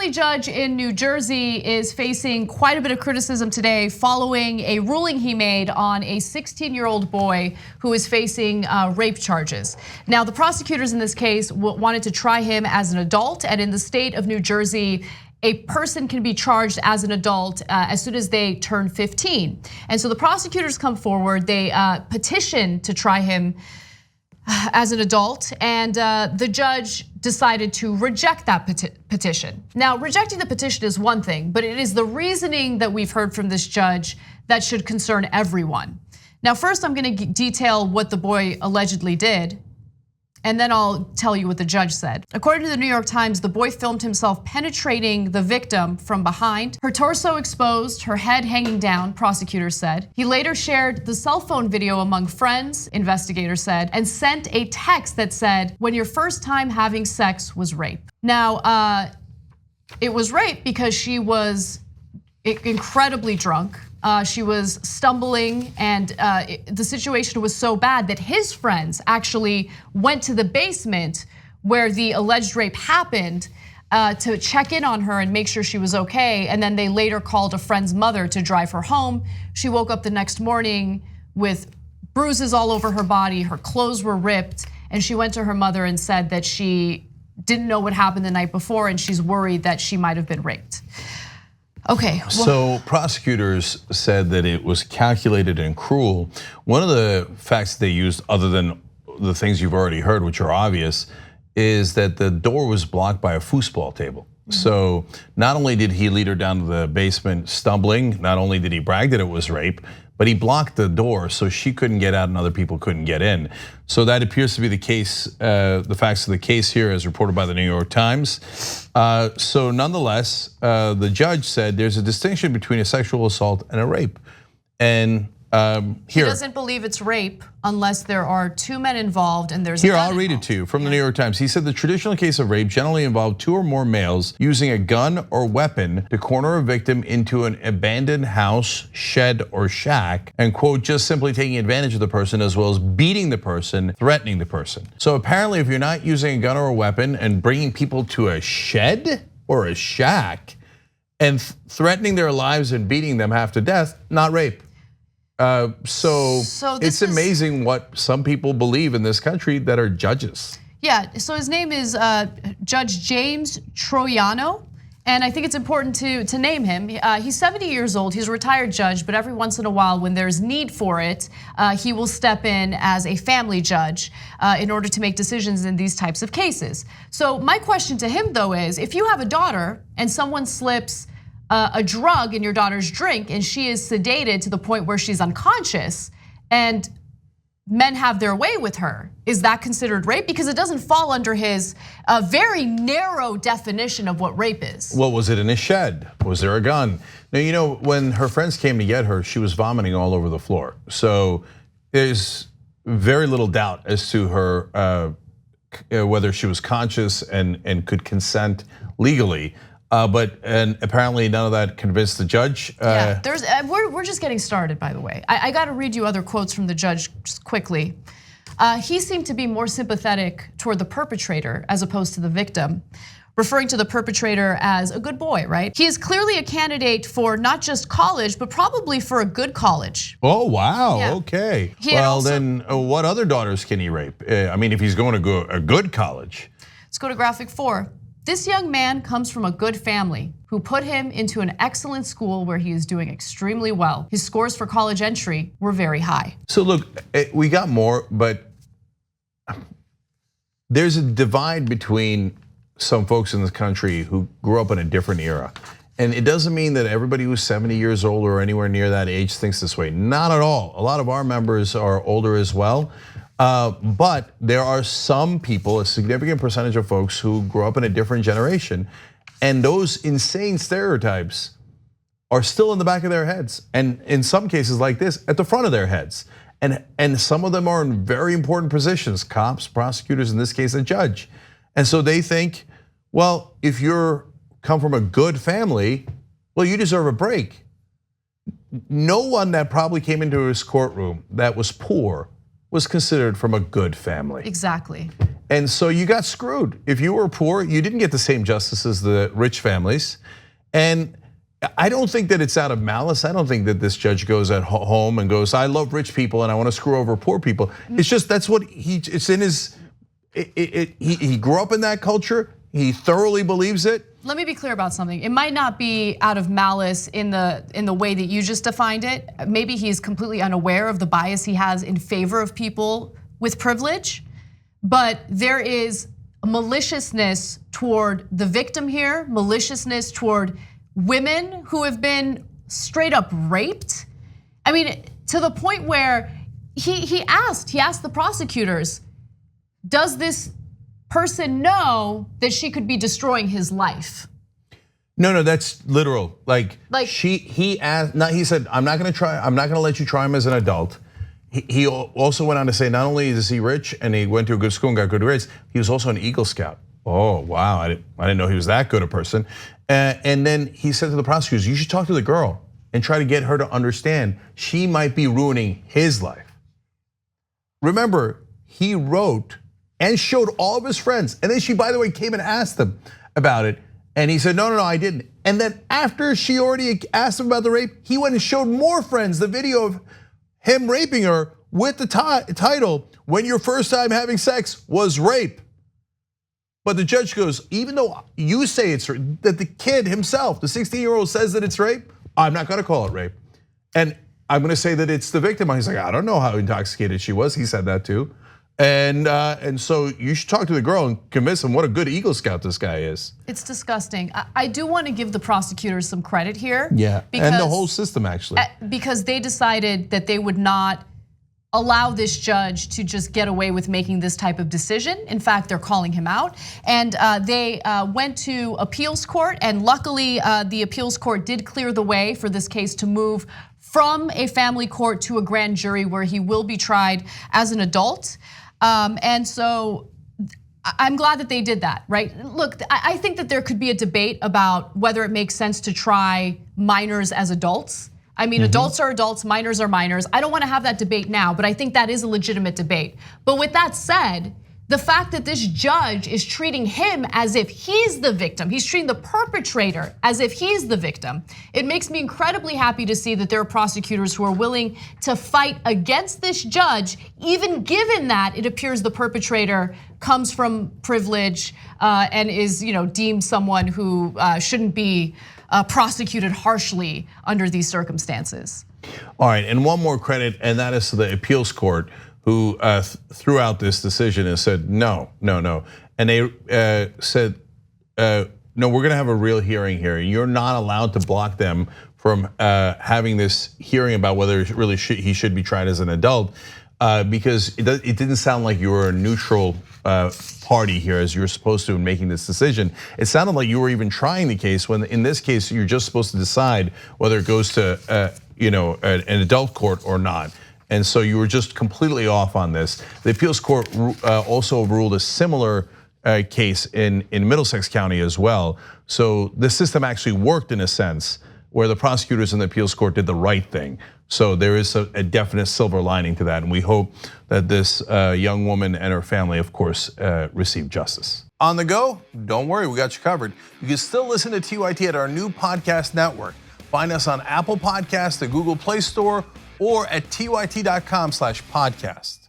family judge in New Jersey is facing quite a bit of criticism today following a ruling he made on a 16-year-old boy who is facing rape charges. Now, the prosecutors in this case wanted to try him as an adult, and in the state of New Jersey, a person can be charged as an adult as soon as they turn 15. And so the prosecutors come forward, they petition to try him as an adult, and the judge decided to reject that petition. Now, rejecting the petition is one thing, but it is the reasoning that we've heard from this judge that should concern everyone. Now, first I'm gonna detail what the boy allegedly did, and then I'll tell you what the judge said. According to the New York Times, the boy filmed himself penetrating the victim from behind, her torso exposed, her head hanging down, prosecutors said. He later shared the cell phone video among friends, investigators said, and sent a text that said, "When your first time having sex was rape." Now, it was rape because she was incredibly drunk. She was stumbling, and the situation was so bad that his friends actually went to the basement where the alleged rape happened to check in on her and make sure she was okay. And then they later called a friend's mother to drive her home. She woke up the next morning with bruises all over her body, her clothes were ripped, and she went to her mother and said that she didn't know what happened the night before and she's worried that she might have been raped. Okay. Well, so prosecutors said that it was calculated and cruel. One of the facts they used, other than the things you've already heard, which are obvious, is that the door was blocked by a foosball table. So not only did he lead her down to the basement stumbling, not only did he brag that it was rape, but he blocked the door so she couldn't get out and other people couldn't get in. So that appears to be the case, the facts of the case here as reported by the New York Times. So nonetheless, the judge said there's a distinction between a sexual assault and a rape. And he doesn't believe it's rape unless there are two men involved and there's a gun. Here, I'll read it to you from the New York Times. He said the traditional case of rape generally involved two or more males using a gun or weapon to corner a victim into an abandoned house, shed, or shack, and quote, just simply taking advantage of the person as well as beating the person, threatening the person. So apparently if you're not using a gun or a weapon and bringing people to a shed or a shack and threatening their lives and beating them half to death, not rape. So it's amazing what some people believe in this country that are judges. Yeah, so his name is Judge James Troiano, and I think it's important to name him. He's 70 years old, he's a retired judge, but every once in a while when there's need for it, he will step in as a family judge in order to make decisions in these types of cases. So my question to him though is, if you have a daughter and someone slips a drug in your daughter's drink and she is sedated to the point where she's unconscious and men have their way with her, is that considered rape? Because it doesn't fall under his very narrow definition of what rape is. Well, was it in a shed? Was there a gun? Now, you know, when her friends came to get her, she was vomiting all over the floor. So there's very little doubt as to her whether she was conscious and could consent legally. But apparently none of that convinced the judge. Yeah, we're just getting started, by the way. I got to read you other quotes from the judge just quickly. He seemed to be more sympathetic toward the perpetrator as opposed to the victim, referring to the perpetrator as a good boy, right? He is clearly a candidate for not just college, but probably for a good college. Oh, wow, yeah. Okay. Well, then what other daughters can he rape? I mean, if he's going to a good college. Let's go to graphic 4. This young man comes from a good family who put him into an excellent school where he is doing extremely well. His scores for college entry were very high. So look, we got more, but there's a divide between some folks in this country who grew up in a different era. And it doesn't mean that everybody who's 70 years old or anywhere near that age thinks this way. Not at all. A lot of our members are older as well. But there are some people, a significant percentage of folks who grew up in a different generation, and those insane stereotypes are still in the back of their heads, and in some cases like this, at the front of their heads. And some of them are in very important positions, cops, prosecutors, in this case, a judge. And so they think, well, if you're come from a good family, well, you deserve a break. No one that probably came into his courtroom that was poor was considered from a good family. Exactly. And so you got screwed. If you were poor, you didn't get the same justice as the rich families. And I don't think that it's out of malice. I don't think that this judge goes at home and goes, I love rich people and I want to screw over poor people. It's just, that's what it's in his, he grew up in that culture. He thoroughly believes it. Let me be clear about something. It might not be out of malice in the way that you just defined it. Maybe he's completely unaware of the bias he has in favor of people with privilege. But there is maliciousness toward the victim here, maliciousness toward women who have been straight up raped. I mean, to the point where he asked the prosecutors, does this person know that she could be destroying his life? No, that's literal. Like he asked, he said, I'm not gonna let you try him as an adult. He also went on to say, not only is he rich and he went to a good school and got good grades, he was also an Eagle Scout. Oh, wow, I didn't know he was that good a person. And then he said to the prosecutors, you should talk to the girl and try to get her to understand she might be ruining his life. Remember, he wrote and showed all of his friends. And then she, by the way, came and asked him about it. And he said, no, I didn't. And then after she already asked him about the rape, he went and showed more friends the video of him raping her with the title, When Your First Time Having Sex Was Rape. But the judge goes, even though you say it's that the kid himself, the 16-year-old says that it's rape, I'm not gonna call it rape. And I'm gonna say that it's the victim. He's like, I don't know how intoxicated she was. He said that too. And so you should talk to the girl and convince him what a good Eagle Scout this guy is. It's disgusting. I do want to give the prosecutors some credit here. Yeah, and the whole system actually. Because they decided that they would not allow this judge to just get away with making this type of decision. In fact, they're calling him out. And they went to appeals court, and luckily the appeals court did clear the way for this case to move from a family court to a grand jury where he will be tried as an adult. And so I'm glad that they did that, right? Look, I think that there could be a debate about whether it makes sense to try minors as adults. I mean, adults are adults, minors are minors. I don't want to have that debate now, but I think that is a legitimate debate. But with that said, the fact that this judge is treating him as if he's the victim, he's treating the perpetrator as if he's the victim, it makes me incredibly happy to see that there are prosecutors who are willing to fight against this judge, even given that it appears the perpetrator comes from privilege and is deemed someone who shouldn't be prosecuted harshly under these circumstances. All right, and one more credit, and that is to the appeals court, who threw out this decision and said, no. And they said, no, we're gonna have a real hearing here. You're not allowed to block them from having this hearing about whether really he should be tried as an adult, because it didn't sound like you were a neutral party here as you were supposed to in making this decision. It sounded like you were even trying the case when in this case, you're just supposed to decide whether it goes to an adult court or not. And so you were just completely off on this. The appeals court also ruled a similar case in Middlesex County as well. So the system actually worked in a sense where the prosecutors in the appeals court did the right thing. So there is a definite silver lining to that. And we hope that this young woman and her family, of course, receive justice. On the go, don't worry, we got you covered. You can still listen to TYT at our new podcast network. Find us on Apple Podcasts, the Google Play Store, or at tyt.com/podcast.